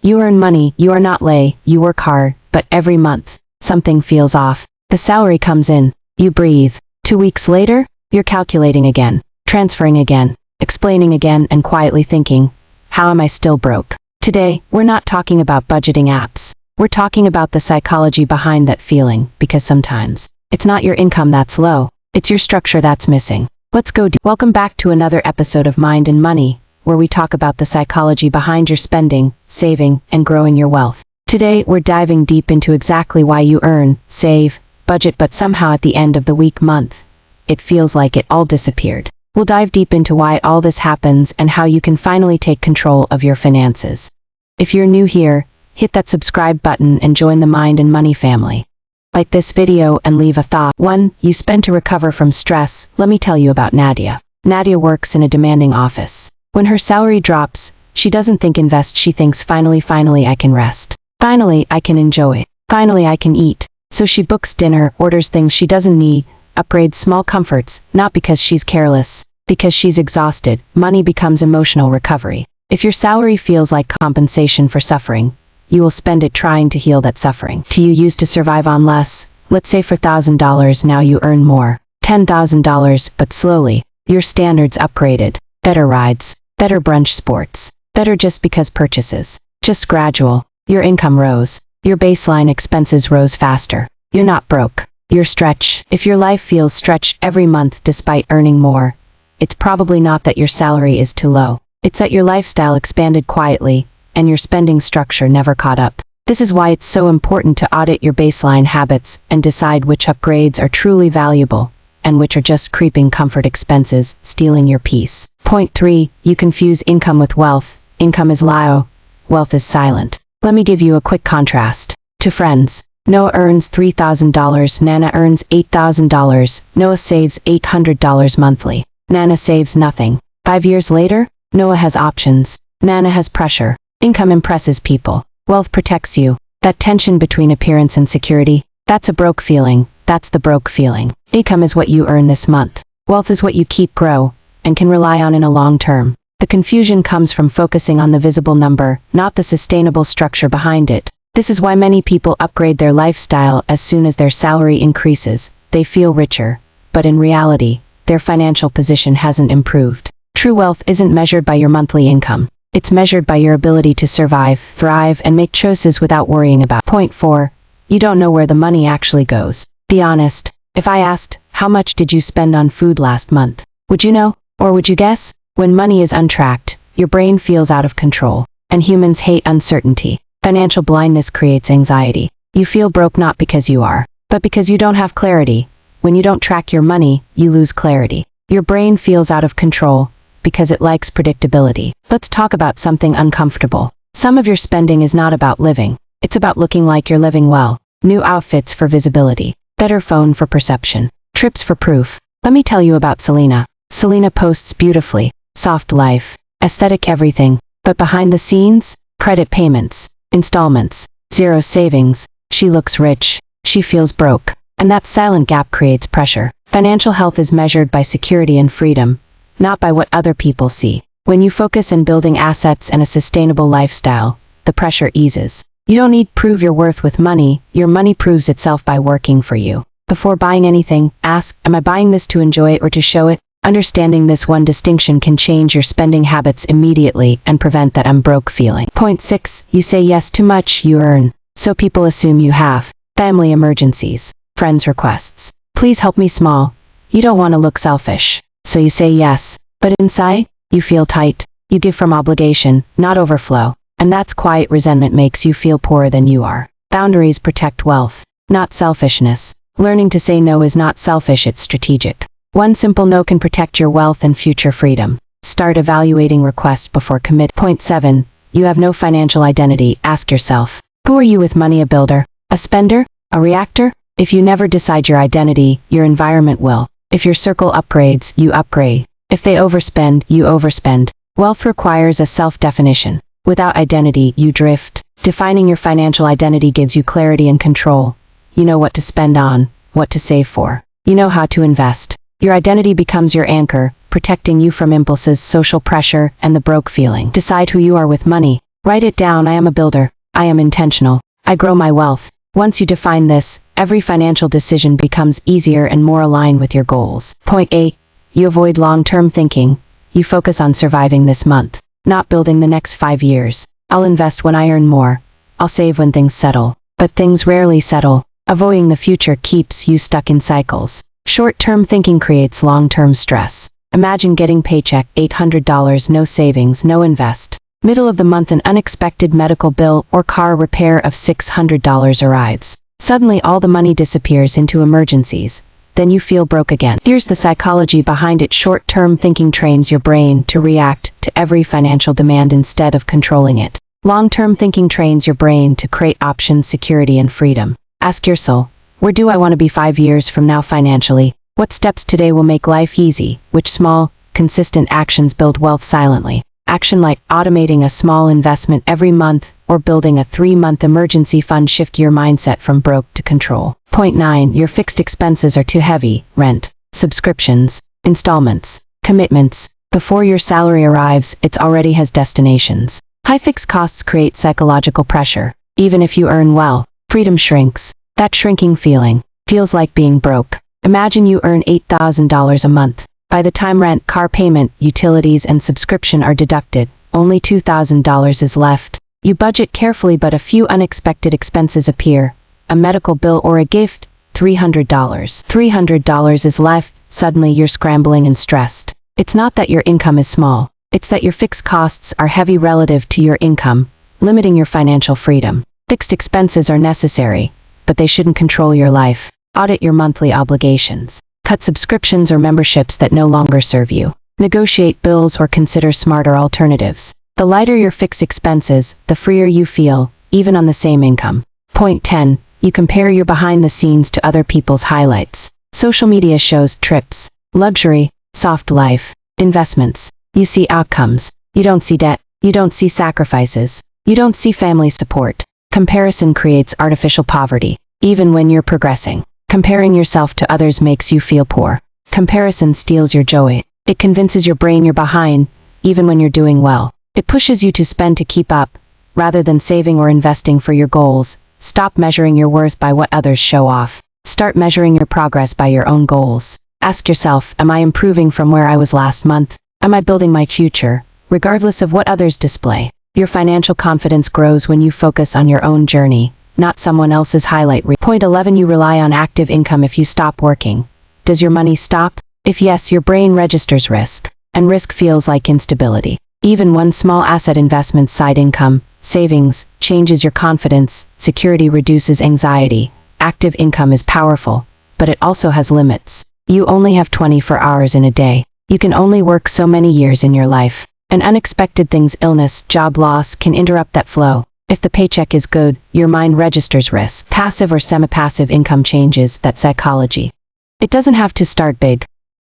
You earn money, you are not lay, you work hard, but every month, something feels off. The salary comes in, you breathe. 2 weeks later, you're calculating again, transferring again, explaining again, and quietly thinking, how am I still broke? Today, we're not talking about budgeting apps. We're talking about the psychology behind that feeling, because sometimes, it's not your income that's low, it's your structure that's missing. Let's go deep. Welcome back to another episode of Mind and Money, where we talk about the psychology behind your spending, saving, and growing your wealth. Today, we're diving deep into exactly why you earn, save, budget, but somehow at the end of the week, month, it feels like it all disappeared. We'll dive deep into why all this happens and how you can finally take control of your finances. If you're new here, hit that subscribe button and join the Mind and Money family. Like this video and leave a thought. 1. You spend to recover from stress. Let me tell you about Nadia. Nadia works in a demanding office. When her salary drops, she doesn't think invest, she thinks finally I can rest. Finally I can enjoy. Finally I can eat. So she books dinner, orders things she doesn't need, upgrades small comforts, not because she's careless, because she's exhausted. Money becomes emotional recovery. If your salary feels like compensation for suffering, you will spend it trying to heal that suffering. You used to survive on less, let's say for $1,000, now you earn more. $10,000, but slowly, your standards upgraded. Better rides, better brunch sports, better just because purchases. Just gradual, your income rose, your baseline expenses rose faster. You're not broke, you're stretched. If your life feels stretched every month despite earning more, it's probably not that your salary is too low. It's that your lifestyle expanded quietly, and your spending structure never caught up. This is why it's so important to audit your baseline habits and decide which upgrades are truly valuable, and which are just creeping comfort expenses, stealing your peace. Point 3. You confuse income with wealth. Income is loud, wealth is silent. Let me give you a quick contrast. To friends, Noah earns $3,000, Nana earns $8,000, Noah saves $800 monthly. Nana saves nothing. 5 years later, Noah has options, Nana has pressure. Income impresses people. Wealth protects you. That tension between appearance and security, that's a broke feeling. That's the broke feeling. Income is what you earn this month. Wealth is what you keep grow, and can rely on in a long term. The confusion comes from focusing on the visible number, not the sustainable structure behind it. This is why many people upgrade their lifestyle as soon as their salary increases. They feel richer, but in reality, their financial position hasn't improved. True wealth isn't measured by your monthly income. It's measured by your ability to survive, thrive, and make choices without worrying about. Point 4. You don't know where the money actually goes. Be honest. If I asked, how much did you spend on food last month? Would you know? Or would you guess? When money is untracked, your brain feels out of control. And humans hate uncertainty. Financial blindness creates anxiety. You feel broke not because you are, but because you don't have clarity. When you don't track your money, you lose clarity. Your brain feels out of control, because it likes predictability. Let's talk about something uncomfortable. Some of your spending is not about living. It's about looking like you're living well. New outfits for visibility. Better phone for perception. Trips for proof. Let me tell you about Selena. Selena posts beautifully. Soft life. Aesthetic everything. But behind the scenes, credit payments. Installments. Zero savings. She looks rich. She feels broke. And that silent gap creates pressure. Financial health is measured by security and freedom, not by what other people see. When you focus on building assets and a sustainable lifestyle, the pressure eases. You don't need to prove your worth with money. Your money proves itself by working for you. Before buying anything, ask, am I buying this to enjoy it or to show it? Understanding this one distinction can change your spending habits immediately and prevent that I'm broke feeling. Point 6. You say yes too much, you earn. So people assume you have. Family emergencies. Friends requests. Please help me small. You don't want to look selfish. So you say yes, but inside, you feel tight. You give from obligation, not overflow. And that's quiet resentment makes you feel poorer than you are. Boundaries protect wealth, not selfishness. Learning to say no is not selfish, it's strategic. One simple no can protect your wealth and future freedom. Start evaluating requests before commit. Point 7. You have no financial identity. Ask yourself, who are you with money? A builder? A spender? A reactor? If you never decide your identity, your environment will. If your circle upgrades, you upgrade. If they overspend, you overspend. Wealth requires a self-definition. Without identity, you drift. Defining your financial identity gives you clarity and control. You know what to spend on, what to save for. You know how to invest. Your identity becomes your anchor, protecting you from impulses, social pressure, and the broke feeling. Decide who you are with money. Write it down. I am a builder. I am intentional. I grow my wealth. Once you define this, every financial decision becomes easier and more aligned with your goals. Point 8. You avoid long-term thinking. You focus on surviving this month, not building the next 5 years. I'll invest when I earn more. I'll save when things settle. But things rarely settle. Avoiding the future keeps you stuck in cycles. Short-term thinking creates long-term stress. Imagine getting paycheck, $800, no savings, no invest. Middle of the month, an unexpected medical bill or car repair of $600 arrives. Suddenly all the money disappears into emergencies. Then you feel broke again. Here's the psychology behind it. Short-term thinking trains your brain to react to every financial demand instead of controlling it. Long-term thinking trains your brain to create options, security, and freedom. Ask your soul, where do I want to be 5 years from now financially? What steps today will make life easy? Which small, consistent actions build wealth silently? Action like automating a small investment every month or building a 3-month emergency fund shift your mindset from broke to control. Point 9. Your fixed expenses are too heavy. Rent, subscriptions, installments, commitments. Before your salary arrives, it already has destinations. High fixed costs create psychological pressure. Even if you earn well, freedom shrinks. That shrinking feeling feels like being broke. Imagine you earn $8,000 a month. By the time rent, car payment, utilities, and subscription are deducted, only $2,000 is left. You budget carefully, but a few unexpected expenses appear. A medical bill or a gift, $300. $300 is left. Suddenly you're scrambling and stressed. It's not that your income is small. It's that your fixed costs are heavy relative to your income, limiting your financial freedom. Fixed expenses are necessary, but they shouldn't control your life. Audit your monthly obligations. Cut subscriptions or memberships that no longer serve you. Negotiate bills or consider smarter alternatives. The lighter your fixed expenses, the freer you feel, even on the same income. Point 10. You compare your behind the scenes to other people's highlights. Social media shows trips, luxury, soft life, investments. You see outcomes. You don't see debt. You don't see sacrifices. You don't see family support. Comparison creates artificial poverty. Even when you're progressing, comparing yourself to others makes you feel poor. Comparison steals your joy. It convinces your brain you're behind, even when you're doing well. It pushes you to spend to keep up, rather than saving or investing for your goals. Stop measuring your worth by what others show off. Start measuring your progress by your own goals. Ask yourself, am I improving from where I was last month? Am I building my future, regardless of what others display? Your financial confidence grows when you focus on your own journey, not someone else's highlight reel. Point 11. You rely on active income. If you stop working, does your money stop? If yes, your brain registers risk, and risk feels like instability. Even one small asset investment, side income, savings, changes your confidence. Security reduces anxiety. Active income is powerful, but it also has limits. You only have 24 hours in a day. You can only work so many years in your life. And unexpected things, illness, job loss, can interrupt that flow. If the paycheck is good, your mind registers risk. Passive or semi-passive income changes that psychology. It doesn't have to start big.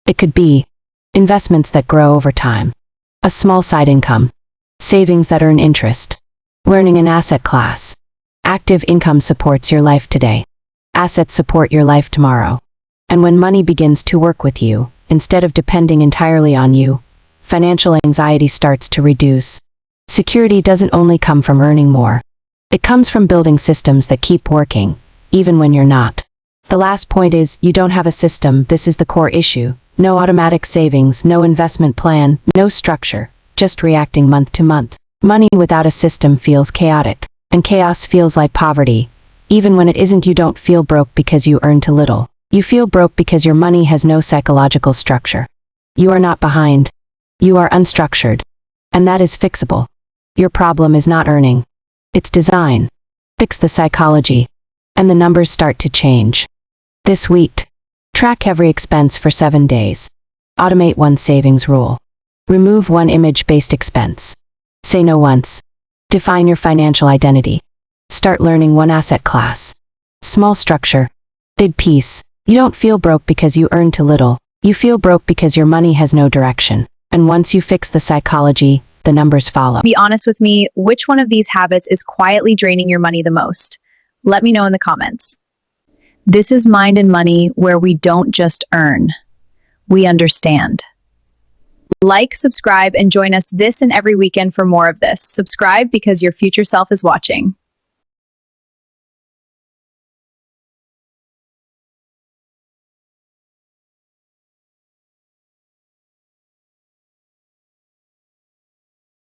It could be investments that grow over time, a small side income, savings that earn interest, learning an asset class. Active income supports your life today. Assets support your life tomorrow. And when money begins to work with you, instead of depending entirely on you, financial anxiety starts to reduce. Security doesn't only come from earning more. It comes from building systems that keep working, even when you're not. The last point is, you don't have a system. This is the core issue. No automatic savings, no investment plan, no structure, just reacting month to month. Money without a system feels chaotic, and chaos feels like poverty. Even when it isn't, you don't feel broke because you earn too little. You feel broke because your money has no psychological structure. You are not behind. You are unstructured. And that is fixable. Your problem is not earning. It's design. Fix the psychology, and the numbers start to change. This week, track every expense for 7 days. Automate one savings rule. Remove one image-based expense. Say no once. Define your financial identity. Start learning one asset class. Small structure, big peace. You don't feel broke because you earn too little. You feel broke because your money has no direction. And once you fix the psychology, the numbers follow. Be honest with me, which one of these habits is quietly draining your money the most? Let me know in the comments. This is Mind and Money, where we don't just earn, we understand. Like, subscribe, and join us this and every weekend for more of this. Subscribe because your future self is watching.